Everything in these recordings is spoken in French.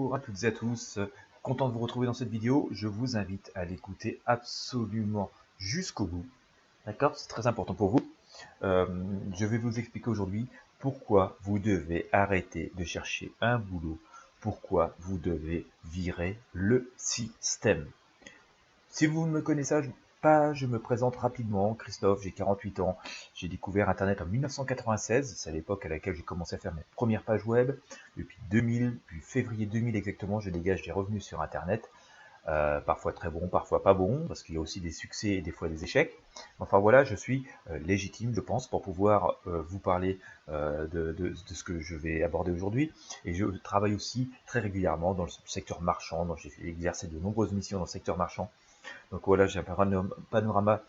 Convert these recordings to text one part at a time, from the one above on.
Bonjour à toutes et à tous, content de vous retrouver dans cette vidéo. Je vous invite à l'écouter absolument jusqu'au bout, d'accord? C'est très important pour vous. Je vais vous expliquer aujourd'hui pourquoi vous devez arrêter de chercher un boulot, pourquoi vous devez virer le système. Si vous ne me connaissez pas, je me présente rapidement. Christophe, j'ai 48 ans. J'ai découvert Internet en 1996. C'est à l'époque à laquelle j'ai commencé à faire mes premières pages web. Depuis 2000, depuis février 2000 exactement, je dégage des revenus sur Internet. Parfois très bons, parfois pas bons, parce qu'il y a aussi des succès et des fois des échecs. Enfin voilà, je suis légitime, je pense, pour pouvoir vous parler de ce que je vais aborder aujourd'hui. Et je travaille aussi très régulièrement dans le secteur marchand, donc j'ai exercé de nombreuses missions dans le secteur marchand. Donc voilà, j'ai un panorama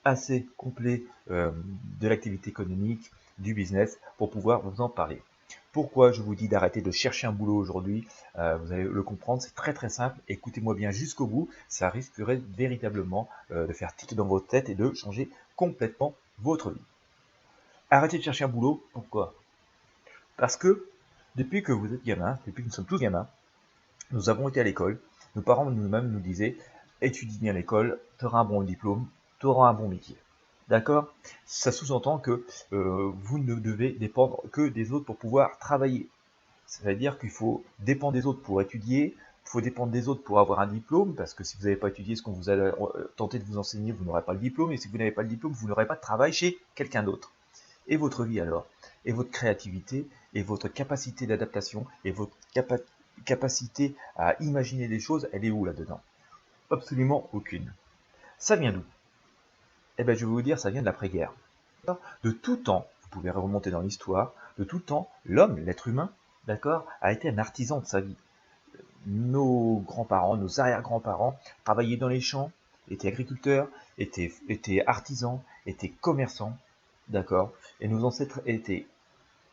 assez complet de l'activité économique, du business, pour pouvoir vous en parler. Pourquoi je vous dis d'arrêter de chercher un boulot aujourd'hui? Vous allez le comprendre, c'est très très simple. Écoutez-moi bien jusqu'au bout, ça risquerait véritablement de faire tilt dans votre tête et de changer complètement votre vie. Arrêtez de chercher un boulot, pourquoi? Parce que depuis que vous êtes gamin, depuis que nous sommes tous gamins, nous avons été à l'école, nos parents nous-mêmes nous disaient étudie bien à l'école, tu auras un bon diplôme, tu auras un bon métier. D'accord? Ça sous-entend que vous ne devez dépendre que des autres pour pouvoir travailler. C'est-à-dire qu'il faut dépendre des autres pour étudier, il faut dépendre des autres pour avoir un diplôme, parce que si vous n'avez pas étudié ce qu'on vous a tenté de vous enseigner, vous n'aurez pas le diplôme, et si vous n'avez pas le diplôme, vous n'aurez pas de travail chez quelqu'un d'autre. Et votre vie alors? Et votre créativité, et votre capacité d'adaptation, et votre capacité à imaginer des choses, elle est où là-dedans? Absolument aucune. Ça vient d'où? Eh bien, je vais vous dire, ça vient de l'après-guerre. De tout temps, vous pouvez remonter dans l'histoire, de tout temps, l'homme, l'être humain, d'accord, a été un artisan de sa vie. Nos grands-parents, nos arrière-grands-parents travaillaient dans les champs, étaient agriculteurs, étaient artisans, étaient commerçants, d'accord, et nos ancêtres étaient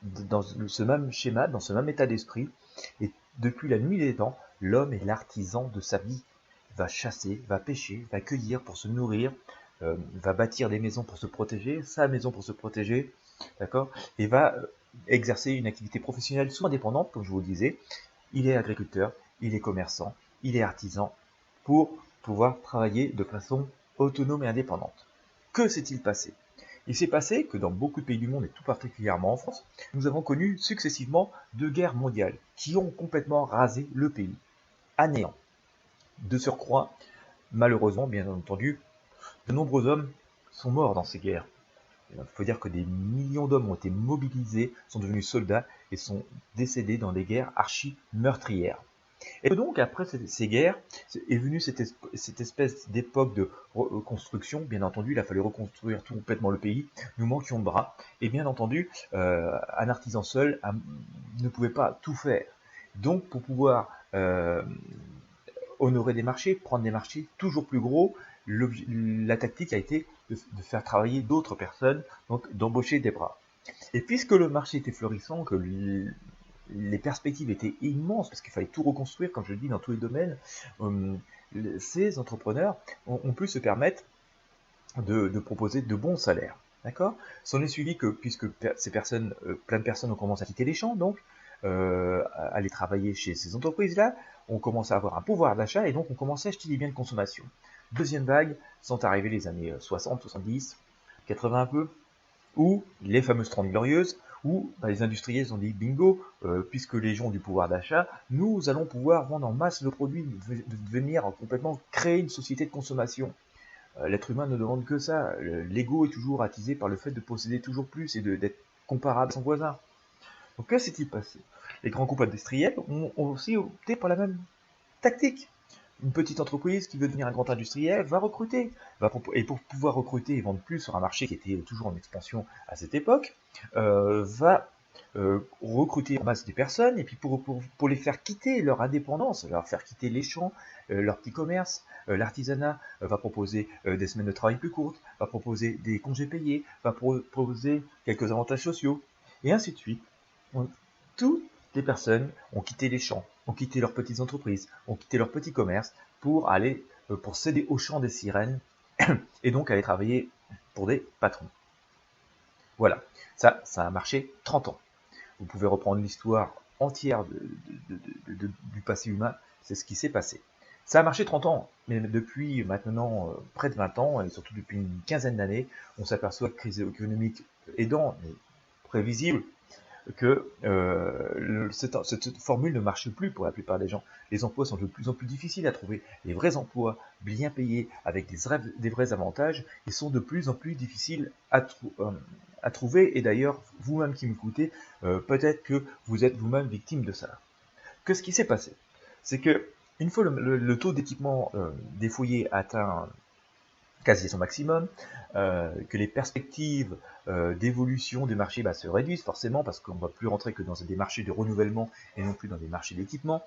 dans ce même schéma, dans ce même état d'esprit, et depuis la nuit des temps, l'homme est l'artisan de sa vie. Va chasser, va pêcher, va cueillir pour se nourrir, va bâtir des maisons pour se protéger, sa maison pour se protéger, d'accord, et va exercer une activité professionnelle souvent indépendante, comme je vous le disais. Il est agriculteur, il est commerçant, il est artisan, pour pouvoir travailler de façon autonome et indépendante. Que s'est-il passé? Il s'est passé que dans beaucoup de pays du monde, et tout particulièrement en France, nous avons connu successivement 2 guerres mondiales qui ont complètement rasé le pays, à néant. De surcroît, malheureusement, bien entendu, de nombreux hommes sont morts dans ces guerres. Il faut dire que des millions d'hommes ont été mobilisés, sont devenus soldats et sont décédés dans des guerres archi-meurtrières. Et donc, après ces guerres, est venue cette espèce d'époque de reconstruction. Bien entendu, il a fallu reconstruire tout complètement le pays. Nous manquions de bras. Et bien entendu, un artisan seul ne pouvait pas tout faire. Donc, pour pouvoir honorer des marchés, prendre des marchés toujours plus gros, la tactique a été de faire travailler d'autres personnes, donc d'embaucher des bras. Et puisque le marché était florissant, que les perspectives étaient immenses, parce qu'il fallait tout reconstruire, comme je le dis, dans tous les domaines, ces entrepreneurs ont pu se permettre de proposer de bons salaires. D'accord? S'en est suivi que, puisque ces personnes, plein de personnes ont commencé à quitter les champs, donc, à aller travailler chez ces entreprises-là, on commençait à avoir un pouvoir d'achat, et donc on commençait à acheter des biens de consommation. Deuxième vague, sont arrivées les années 60, 70, 80 un peu, où les fameuses 30 glorieuses, où les industriels ont dit bingo, puisque les gens ont du pouvoir d'achat, nous allons pouvoir vendre en masse nos produits, venir complètement créer une société de consommation. L'être humain ne demande que ça. L'ego est toujours attisé par le fait de posséder toujours plus et d'être comparable à son voisin. Donc que s'est-il passé? Les grands groupes industriels ont aussi opté pour la même tactique. Une petite entreprise qui veut devenir un grand industriel va recruter. Et pour pouvoir recruter et vendre plus sur un marché qui était toujours en expansion à cette époque, va recruter en masse des personnes, et puis pour les faire quitter leur indépendance, leur faire quitter les champs, leur petit commerce, l'artisanat, va proposer des semaines de travail plus courtes, va proposer des congés payés, va proposer quelques avantages sociaux, et ainsi de suite. Toutes les personnes ont quitté les champs, ont quitté leurs petites entreprises, ont quitté leurs petits commerces pour aller pour céder au chant des sirènes et donc aller travailler pour des patrons. Voilà, ça a marché 30 ans. Vous pouvez reprendre l'histoire entière du passé humain, c'est ce qui s'est passé. Ça a marché 30 ans, mais depuis maintenant près de 20 ans, et surtout depuis une quinzaine d'années, on s'aperçoit que crise économique aidant, mais prévisible, que cette formule ne marche plus pour la plupart des gens. Les emplois sont de plus en plus difficiles à trouver. Les vrais emplois bien payés avec des vrais avantages, ils sont de plus en plus difficiles à trouver. Et d'ailleurs, vous-même qui m'écoutez, peut-être que vous êtes vous-même victime de ça. Que ce qui s'est passé, c'est que une fois le taux d'équipement des foyers atteint quasi son maximum, que les perspectives d'évolution du marché se réduisent forcément parce qu'on ne va plus rentrer que dans des marchés de renouvellement et non plus dans des marchés d'équipement.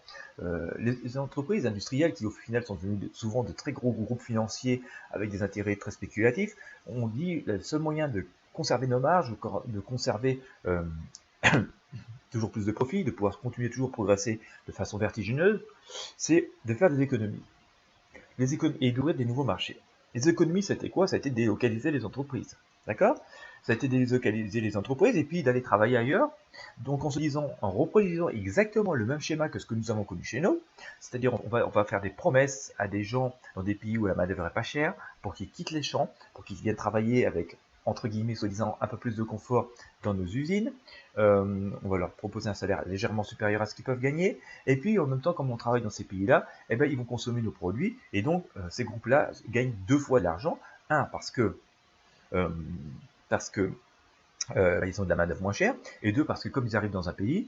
Les entreprises industrielles qui au final sont devenues souvent de très gros groupes financiers avec des intérêts très spéculatifs, on dit le seul moyen de conserver nos marges, de conserver toujours plus de profit, de pouvoir continuer toujours progresser de façon vertigineuse, c'est de faire des économies. Et d'ouvrir des nouveaux marchés. Les économies, c'était quoi? Ça a été de délocaliser les entreprises. D'accord? Ça a été de délocaliser les entreprises et puis d'aller travailler ailleurs. Donc en reproduisant exactement le même schéma que ce que nous avons connu chez nous, c'est-à-dire on va faire des promesses à des gens dans des pays où la main-d'œuvre est pas chère, pour qu'ils quittent les champs, pour qu'ils viennent travailler avec, entre guillemets, soi-disant, un peu plus de confort dans nos usines. On va leur proposer un salaire légèrement supérieur à ce qu'ils peuvent gagner. Et puis, en même temps, comme on travaille dans ces pays-là, eh ben, ils vont consommer nos produits. Et donc, ces groupes-là gagnent 2 fois de l'argent. Un, parce que ils ont de la main-d'œuvre moins chère. Et deux, parce que comme ils arrivent dans un pays,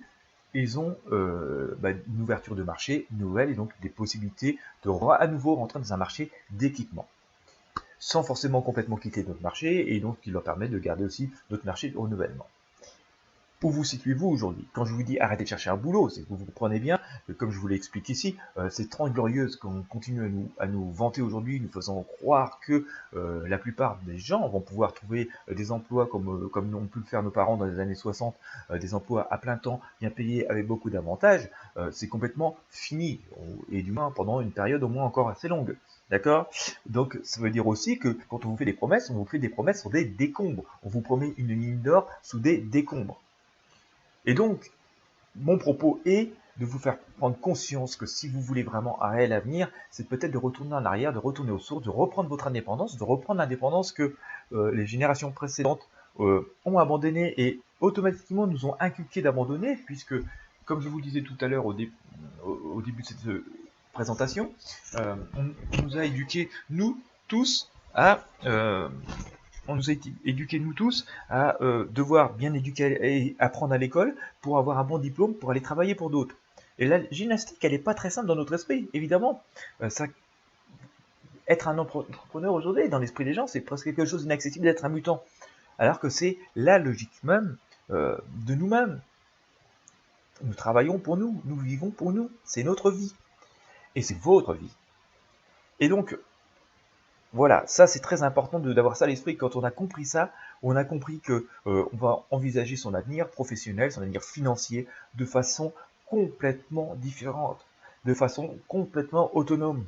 ils ont une ouverture de marché nouvelle et donc des possibilités de à nouveau rentrer dans un marché d'équipement, sans forcément complètement quitter notre marché, et donc qui leur permet de garder aussi notre marché de renouvellement. Où vous situez-vous aujourd'hui? Quand je vous dis arrêtez de chercher un boulot, c'est que vous comprenez bien que, comme je vous l'explique ici, c'est 30 glorieuses qu'on continue à nous vanter aujourd'hui, nous faisant croire que la plupart des gens vont pouvoir trouver des emplois comme ont pu le faire nos parents dans les années 60, des emplois à plein temps, bien payés, avec beaucoup d'avantages. C'est complètement fini, et du moins pendant une période au moins encore assez longue. D'accord? Donc ça veut dire aussi que quand on vous fait des promesses, on vous fait des promesses sur des décombres. On vous promet une mine d'or sous des décombres. Et donc, mon propos est de vous faire prendre conscience que si vous voulez vraiment un réel avenir, c'est peut-être de retourner en arrière, de retourner aux sources, de reprendre votre indépendance, de reprendre l'indépendance que les générations précédentes ont abandonnée et automatiquement nous ont inculqué d'abandonner, puisque, comme je vous le disais tout à l'heure au début de cette présentation, on nous a éduqués, nous tous, on nous a éduqués, nous tous, à devoir bien éduquer et apprendre à l'école pour avoir un bon diplôme, pour aller travailler pour d'autres. Et la gymnastique, elle n'est pas très simple dans notre esprit, évidemment. Être un entrepreneur aujourd'hui, dans l'esprit des gens, c'est presque quelque chose d'inaccessible d'être un mutant. Alors que c'est la logique même de nous-mêmes. Nous travaillons pour nous, nous vivons pour nous, c'est notre vie. Et c'est votre vie. Et donc, voilà, ça c'est très important d'avoir ça à l'esprit. Quand on a compris ça, on a compris que on va envisager son avenir professionnel, son avenir financier de façon complètement différente, de façon complètement autonome.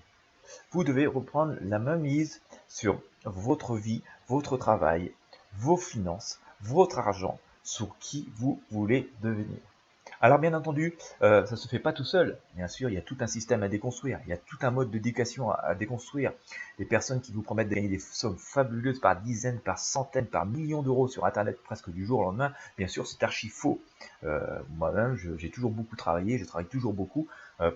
Vous devez reprendre la main mise sur votre vie, votre travail, vos finances, votre argent, sur qui vous voulez devenir. Alors bien entendu, ça ne se fait pas tout seul. Bien sûr, il y a tout un système à déconstruire, il y a tout un mode d'éducation à déconstruire. Les personnes qui vous promettent de gagner des sommes fabuleuses par dizaines, par centaines, par millions d'euros sur Internet presque du jour au lendemain, bien sûr, c'est archi faux. Moi-même, j'ai toujours beaucoup travaillé, je travaille toujours beaucoup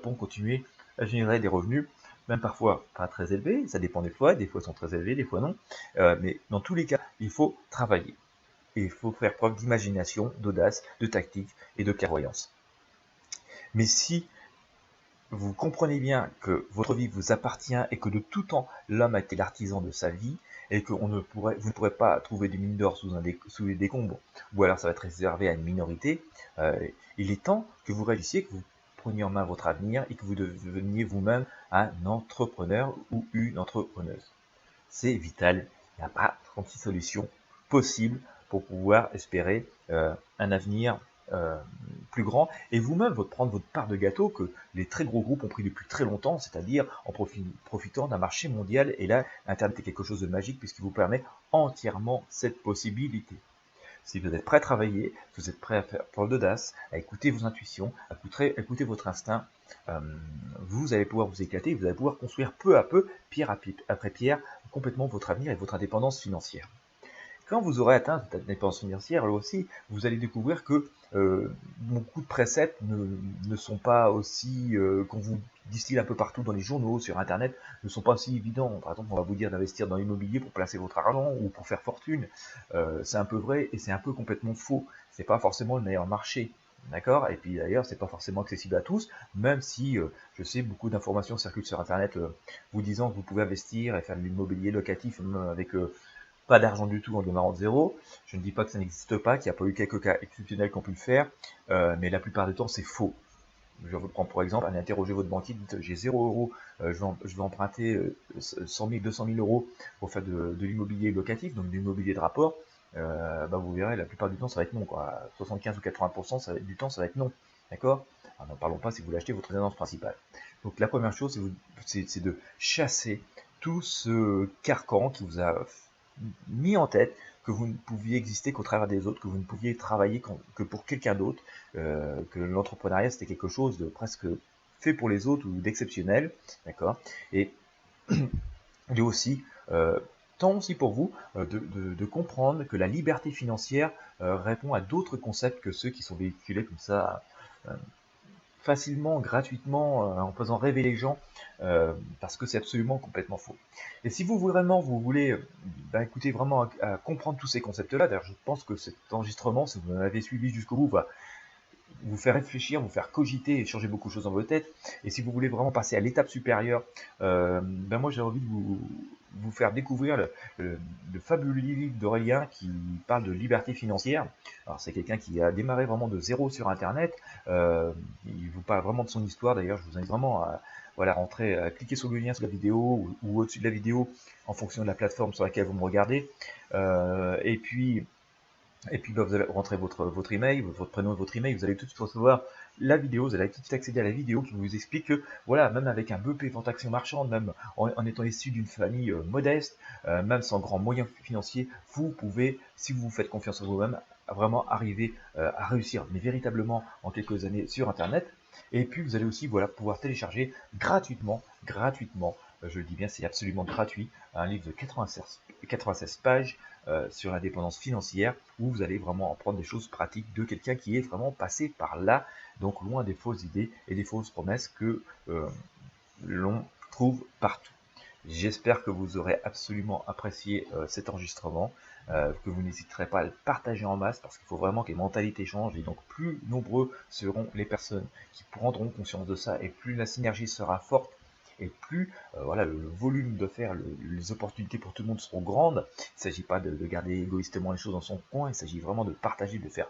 pour continuer à générer des revenus, même parfois pas très élevés, ça dépend des fois ils sont très élevés, des fois non. Mais dans tous les cas, il faut travailler. Et il faut faire preuve d'imagination, d'audace, de tactique et de clairvoyance. Mais si vous comprenez bien que votre vie vous appartient et que de tout temps, l'homme a été l'artisan de sa vie et que vous ne pourrez pas trouver des mines d'or sous les décombres, ou alors ça va être réservé à une minorité, il est temps que vous réussissiez, que vous preniez en main votre avenir et que vous deveniez vous-même un entrepreneur ou une entrepreneuse. C'est vital, il n'y a pas 36 solutions possibles pour pouvoir espérer un avenir plus grand, et vous-même prendre votre part de gâteau que les très gros groupes ont pris depuis très longtemps, c'est-à-dire en profitant d'un marché mondial. Et là, Internet est quelque chose de magique puisqu'il vous permet entièrement cette possibilité. Si vous êtes prêt à travailler, si vous êtes prêt à faire preuve d'audace, à écouter vos intuitions, à écouter votre instinct, vous allez pouvoir vous éclater, vous allez pouvoir construire peu à peu, pierre après pierre, complètement votre avenir et votre indépendance financière. Quand vous aurez atteint cette indépendance financière, là aussi, vous allez découvrir que beaucoup de préceptes ne sont pas aussi, qu'on vous distille un peu partout dans les journaux, sur Internet, ne sont pas aussi évidents. Par exemple, on va vous dire d'investir dans l'immobilier pour placer votre argent ou pour faire fortune. C'est un peu vrai et c'est un peu complètement faux. C'est pas forcément le meilleur marché. D'accord. Et puis d'ailleurs, c'est pas forcément accessible à tous, même si je sais beaucoup d'informations circulent sur Internet vous disant que vous pouvez investir et faire de l'immobilier locatif avec pas d'argent du tout en démarrant de zéro. Je ne dis pas que ça n'existe pas, qu'il n'y a pas eu quelques cas exceptionnels qui ont pu le faire, mais la plupart du temps c'est faux. Je vous prends pour exemple, allez interroger votre banquier, dites j'ai 0 €, je vais emprunter 100 000, 200 000 euros pour faire de l'immobilier locatif, donc de l'immobilier de rapport. Vous verrez, la plupart du temps ça va être non, quoi. 75 ou 80% du temps ça va être non. D'accord. N'en parlons pas si vous voulez acheter votre résidence principale. Donc la première chose, c'est de chasser tout ce carcan qui vous a mis en tête que vous ne pouviez exister qu'au travers des autres, que vous ne pouviez travailler que pour quelqu'un d'autre, que l'entrepreneuriat c'était quelque chose de presque fait pour les autres ou d'exceptionnel, d'accord. Et il est aussi temps aussi pour vous de comprendre que la liberté financière répond à d'autres concepts que ceux qui sont véhiculés comme ça facilement, gratuitement, en faisant rêver les gens, parce que c'est absolument complètement faux. Et si vous vraiment vous voulez écoutez vraiment à comprendre tous ces concepts-là, d'ailleurs je pense que cet enregistrement, si vous m'avez suivi jusqu'au bout, va vous faire réfléchir, vous faire cogiter et changer beaucoup de choses dans votre tête. Et si vous voulez vraiment passer à l'étape supérieure, moi j'ai envie de vous faire découvrir le fabuleux livre d'Aurélien qui parle de liberté financière. Alors c'est quelqu'un qui a démarré vraiment de zéro sur Internet. Il vous parle vraiment de son histoire. D'ailleurs, je vous invite vraiment à rentrer, à cliquer sur le lien sous la vidéo ou au-dessus de la vidéo en fonction de la plateforme sur laquelle vous me regardez. Et puis vous allez rentrer votre email, votre prénom et votre email, vous allez tout de suite recevoir la vidéo, vous allez tout de suite accéder à la vidéo qui vous explique que voilà, même avec un BEP vente action marchande, même en étant issu d'une famille modeste, même sans grands moyens financiers, vous pouvez, si vous vous faites confiance en vous-même, vraiment arriver à réussir, mais véritablement en quelques années sur Internet. Et puis vous allez aussi pouvoir télécharger gratuitement, je le dis bien, c'est absolument gratuit, un livre de 96 pages sur l'indépendance financière, où vous allez vraiment apprendre des choses pratiques de quelqu'un qui est vraiment passé par là, donc loin des fausses idées et des fausses promesses que l'on trouve partout. J'espère que vous aurez absolument apprécié cet enregistrement, que vous n'hésiterez pas à le partager en masse, parce qu'il faut vraiment que les mentalités changent, et donc plus nombreux seront les personnes qui prendront conscience de ça, et plus la synergie sera forte, et plus le volume de faire, les opportunités pour tout le monde seront grandes. Il ne s'agit pas de garder égoïstement les choses dans son coin, il s'agit vraiment de partager, de faire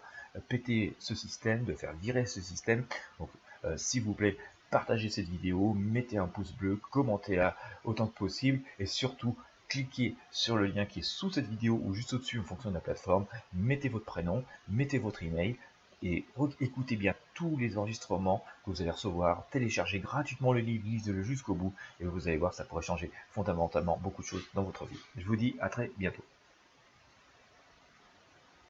péter ce système, de faire virer ce système. Donc s'il vous plaît, partagez cette vidéo, mettez un pouce bleu, commentez-la autant que possible, et surtout cliquez sur le lien qui est sous cette vidéo ou juste au-dessus en fonction de la plateforme, mettez votre prénom, mettez votre email, et écoutez bien tous les enregistrements que vous allez recevoir, téléchargez gratuitement le livre, lisez-le jusqu'au bout, et vous allez voir, ça pourrait changer fondamentalement beaucoup de choses dans votre vie. Je vous dis à très bientôt.